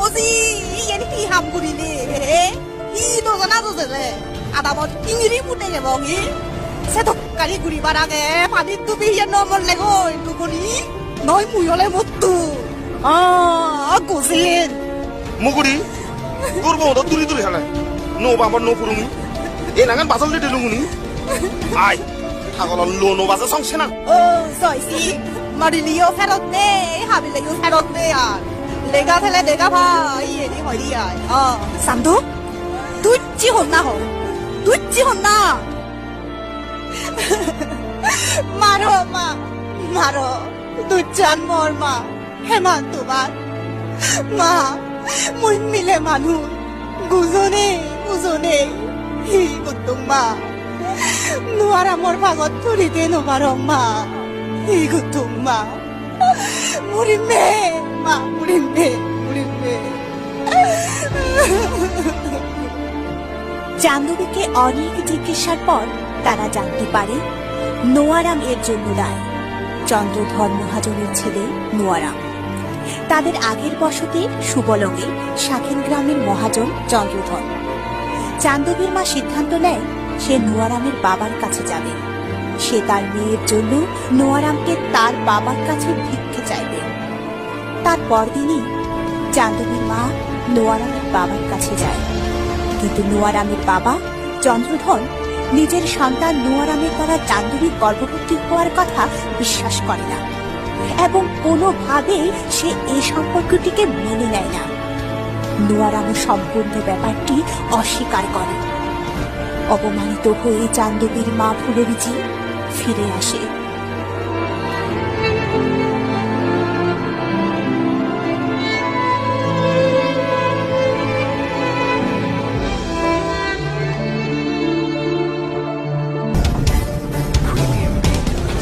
বসি ইয়ানি কি হাম করিলে ই তো জানা তো রে আদামত ইংরি ফুটে যাব কি সে তো কারি ঘুরিবার আগে পানির তুমি ইয়ে নমল লেগো একটু করি নয় মুইলে মত্তু গোসিন মুগুরি করবো তো তুলি তুলি হালে নো বাবার নো পুরুমি এ নাগান বাসল দিতে লুগুনি আই ছাগল লো নো বাসে সংছে না সয়সি মারিলিও ফেরত দে হাবিলিও ফেরত দে আর লেগা ফেলে লেগা ভাই এনি হই আর সান্দু তুই জি হন না হো তুই জি হন না মারো মা মারো তুই জান মোর মা হেমান তোমার মা মুই মিলে মানু গুজনে গুজনে হি গুতুং মা নুয়ারা মোর ভাগত তুলিতে নবারং মা হি গুতুং মা মুরিমে মা মুরিমে মুরিমে চান্দুবিকে অনেক জিজ্ঞাসার পর তারা জানতে পারে নোয়ারাম এর জন্য দায় চন্দ্রধর মহাজনের ছেলে নোয়ারাম। তাদের আগের বসতি সুবলঙ্গে শাখিন গ্রামের মহাজন চন্দ্রধর। চান্দুবির মা সিদ্ধান্ত নেয় সে নোয়ারামের বাবার কাছে যাবে। সে তার মেয়ের জন্য নোয়ারামকে তার বাবার কাছে ভিক্ষে চাইবে। তার পরদিনই চান্দুবির মা নোয়ারামের বাবার কাছে যায়, কিন্তু নোয়ারামের বাবা চন্দ্রধর নিজের সন্তান নোয়ারামের দ্বারা চান্দুবির গর্ভবতী হওয়ার কথা বিশ্বাস করে না এবং কোনোভাবেই সে এই সম্পর্কটিকে মেনে নেয় না। নোয়ারামও সম্পূর্ণ ব্যাপারটি অস্বীকার করে। অপমানিত হয়ে চান্দুবির মা ফুলরিজি ফিরে আসে।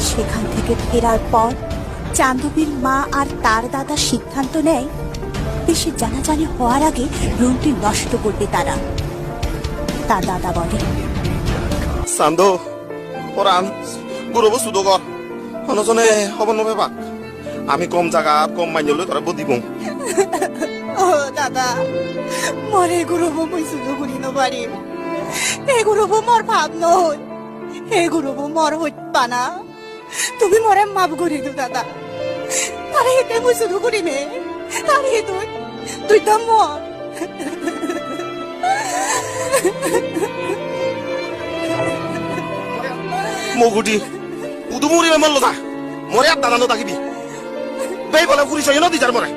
সেখান থেকে ফেরার পর চান্দুবির মা আর তার দাদা সিদ্ধান্ত নেয় বেশি জানাজানি হওয়ার আগে রুমটি নষ্ট করবে তারা। তার দাদা বলে, সান্দো পরান গুরব সুদগর হনজনে হব নবে পাক আমি কম জায়গা কম মাইনলৈ তোরা বদিব ও দাদা মরে গুরুব মই সুদো করি নবারি এ গুরুব মর ভাব নই এ গুরুব মর হইপা না তুমি মরে মাফ করি দু দাদা তারে হেতে মই সুদো করি নে তারে তুই তুই তো মর মগুটি উদুমুরি মেমল লতা মরে আর দানানো তাকিবি বেই বলে পুরি সয় নদী যার মরে